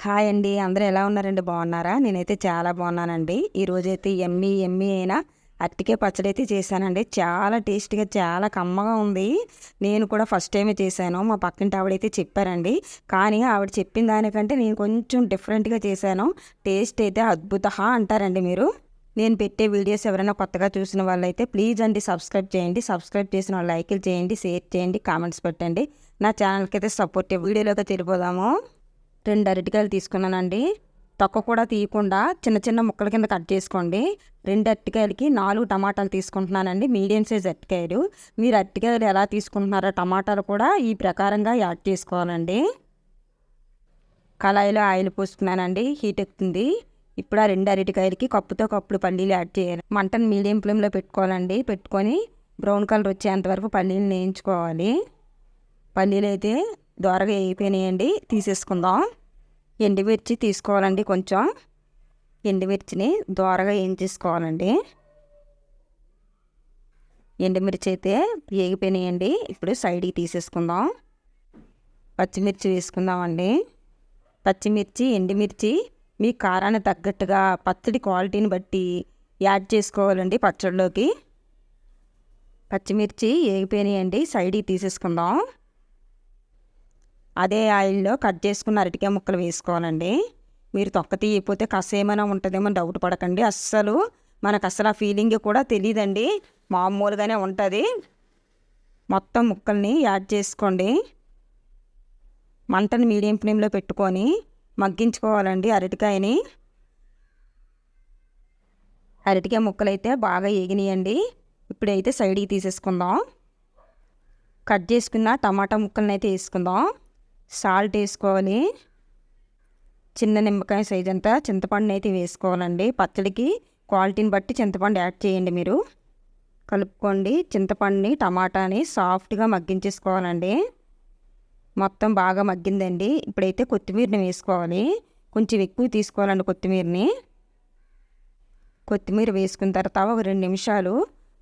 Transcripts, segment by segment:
Hi అండి. అందరూ ఎలా ఉన్నారండి? బాగున్నారా? నేనైతే చాలా బాగున్నానండి. ఈరోజైతే యమ్మీ యమ్మీ అయిన అరటికాయ పచ్చడైతే చేశానండి. చాలా టేస్టీగా, చాలా కమ్మగా ఉంది. నేను కూడా ఫస్ట్ టైమే చేశాను. మా పక్కింటి ఆవిడైతే చెప్పారండి. కానీ ఆవిడ చెప్పిన దానికంటే నేను కొంచెం డిఫరెంట్‌గా చేశాను. టేస్ట్ అయితే అద్భుతహ అంటారండి మీరు. నేను పెట్టే వీడియోస్ ఎవరైనా కొత్తగా చూసిన వాళ్ళైతే ప్లీజ్ అండి సబ్స్క్రైబ్ చేయండి. సబ్స్క్రైబ్ చేసిన వాళ్ళు లైకులు చేయండి, షేర్ చేయండి, కామెంట్స్ పెట్టండి. నా ఛానల్‌కి అయితే సపోర్ట్ వీడియోలోకి వెళ్ళిపోదాము. 2 అరటికాయలు తీసుకున్నానండి. తొక్క కూడా తీయకుండా చిన్న చిన్న ముక్కల కింద కట్ చేసుకోండి. 2 అరటికాయలకి 4 టమాటాలు తీసుకుంటున్నానండి. మీడియం సైజ్ అరటికాయలు. మీరు అరటికాయలు ఎలా తీసుకుంటున్నారో టమాటాలు కూడా ఈ ప్రకారంగా యాడ్ చేసుకోవాలండి. కళాయిలో ఆయిల్ పోసుకున్నానండి. హీట్ ఎక్కుతుంది. ఇప్పుడు ఆ 2 అరటికాయలకి కప్పుతో కప్పుడు పల్లీలు యాడ్ చేయాలి. మంటను మీడియం ఫ్లేమ్లో పెట్టుకోవాలండి. పెట్టుకొని బ్రౌన్ కలర్ వచ్చేంత వరకు పల్లీలు వేయించుకోవాలి. పల్లీలు అయితే దోరగా వేగిపోయినాయండి. తీసేసుకుందాం. ఎండుమిర్చి తీసుకోవాలండి. కొంచెం ఎండుమిర్చిని దోరగా వేయించేసుకోవాలండి. ఎండుమిర్చి అయితే వేగిపోయినాయండి. ఇప్పుడు సైడ్కి తీసేసుకుందాం. పచ్చిమిర్చి వేసుకుందామండి. పచ్చిమిర్చి, ఎండుమిర్చి మీ కారాన్ని తగ్గట్టుగా పచ్చడి క్వాలిటీని బట్టి యాడ్ చేసుకోవాలండి పచ్చడిలోకి. పచ్చిమిర్చి వేగిపోయినాయండి. సైడ్కి తీసేసుకుందాం. అదే ఆయిల్లో కట్ చేసుకున్న అరటికాయ ముక్కలు వేసుకోవాలండి. మీరు తొక్క తీయకపోతే కస ఏమైనా ఉంటుందేమో డౌట్ పడకండి. మనకు అసలు ఆ ఫీలింగ్ కూడా తెలియదండి. మామూలుగానే ఉంటుంది. మొత్తం ముక్కల్ని యాడ్ చేసుకోండి. మంటను మీడియం ఫ్లేమ్లో పెట్టుకొని మగ్గించుకోవాలండి అరటికాయని. అరటికాయ ముక్కలు అయితే బాగా వేగినాయండి. ఇప్పుడైతే సైడ్కి తీసేసుకుందాం. కట్ చేసుకున్న టమాటా ముక్కలను అయితే వేసుకుందాం. సాల్ట్ వేసుకోవాలి. చిన్న నిమ్మకాయ సైజ్ అంతా చింతపండుని అయితే వేసుకోవాలండి. పచ్చడికి క్వాలిటీని బట్టి చింతపండు యాడ్ చేయండి మీరు. కలుపుకోండి. చింతపండుని టమాటాని సాఫ్ట్గా మగ్గించేసుకోవాలండి. మొత్తం బాగా మగ్గిందండి. ఇప్పుడైతే కొత్తిమీరని వేసుకోవాలి. కొంచెం ఎక్కువ తీసుకోవాలండి కొత్తిమీరని. కొత్తిమీర వేసుకున్న తర్వాత ఒక 2 నిమిషాలు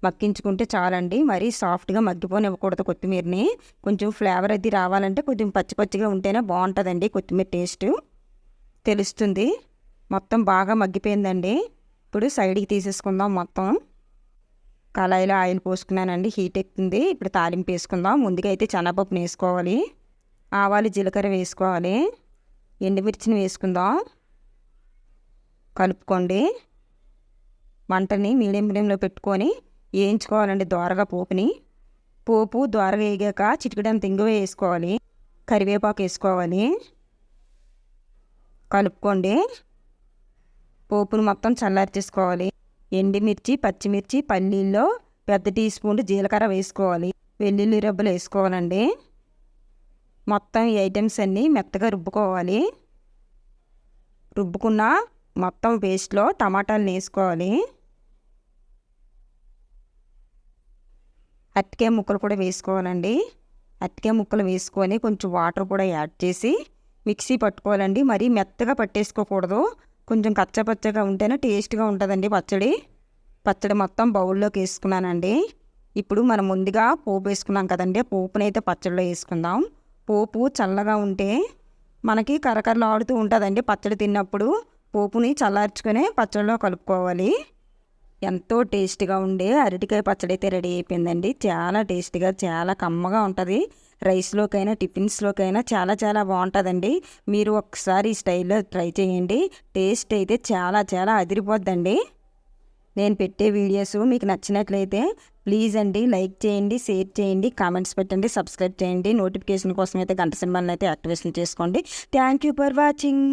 మగ్గించుకుంటే చాలండి. మరీ సాఫ్ట్గా మగ్గిపోనివ్వకూడదు కొత్తిమీరని. కొంచెం ఫ్లేవర్ అది రావాలంటే కొంచెం పచ్చి పచ్చిగా ఉంటేనే బాగుంటుందండి. కొత్తిమీర టేస్ట్ తెలుస్తుంది. మొత్తం బాగా మగ్గిపోయిందండి. ఇప్పుడు సైడ్కి తీసేసుకుందాం. మొత్తం కళాయిలో ఆయిల్ పోసుకున్నానండి. హీట్ ఎక్కుతుంది. ఇప్పుడు తాలింపు వేసుకుందాం. ముందుగా అయితే శనగపప్పుని వేసుకోవాలి. ఆవాలు, జీలకర్ర వేసుకోవాలి. ఎండుమిర్చిని వేసుకుందాం. కలుపుకోండి. మంటని మీడియం ఫ్లేమ్లో పెట్టుకొని వేయించుకోవాలండి దోరగా పోపు దోరగా వేగాక చిటికెడంత ఇంగువ వేసుకోవాలి. కరివేపాకు వేసుకోవాలి. కలుపుకోండి. పోపును మొత్తం చల్లార్చేసుకోవాలి. ఎండుమిర్చి, పచ్చిమిర్చి, పల్లీల్లో పెద్ద టీ స్పూన్ జీలకర్ర వేసుకోవాలి. వెల్లుల్లి రెబ్బలు వేసుకోవాలండి. మొత్తం ఈ ఐటమ్స్ అన్నీ మెత్తగా రుబ్బుకోవాలి. రుబ్బుకున్న మొత్తం పేస్ట్లో టమాటాలను వేసుకోవాలి. అరటికాయ ముక్కలు కూడా వేసుకోవాలండి. అరటికాయ ముక్కలు వేసుకొని కొంచెం వాటర్ కూడా యాడ్ చేసి మిక్సీ పట్టుకోవాలండి. మరీ మెత్తగా పట్టేసుకోకూడదు. కొంచెం కచ్చపచ్చగా ఉంటేనే టేస్ట్గా ఉంటుందండి పచ్చడి మొత్తం బౌల్లోకి వేసుకున్నానండి. ఇప్పుడు మనం ముందుగా పోపు వేసుకున్నాం కదండి. పోపునైతే పచ్చడిలో వేసుకుందాం. పోపు చల్లగా ఉంటే మనకి కరకరలాడుతూ ఉంటుందండి. పచ్చడి తిన్నప్పుడు పోపుని చల్లార్చుకొని పచ్చడిలో కలుపుకోవాలి. ఎంతో టేస్ట్గా ఉండే అరటికాయ పచ్చడి అయితే రెడీ అయిపోయిందండి. చాలా టేస్ట్గా, చాలా కమ్మగా ఉంటుంది. రైస్లోకైనా టిఫిన్స్లోకైనా చాలా చాలా బాగుంటుందండి. మీరు ఒకసారి ఈ స్టైల్లో ట్రై చేయండి. టేస్ట్ అయితే చాలా చాలా అదిరిపోద్దండి. నేను పెట్టే వీడియోస్ మీకు నచ్చినట్లయితే ప్లీజ్ అండి లైక్ చేయండి, షేర్ చేయండి, కామెంట్స్ పెట్టండి, సబ్స్క్రైబ్ చేయండి. నోటిఫికేషన్ కోసం అయితే గంట సింబల్ని అయితే యాక్టివేషన్ చేసుకోండి. Thank you for watching.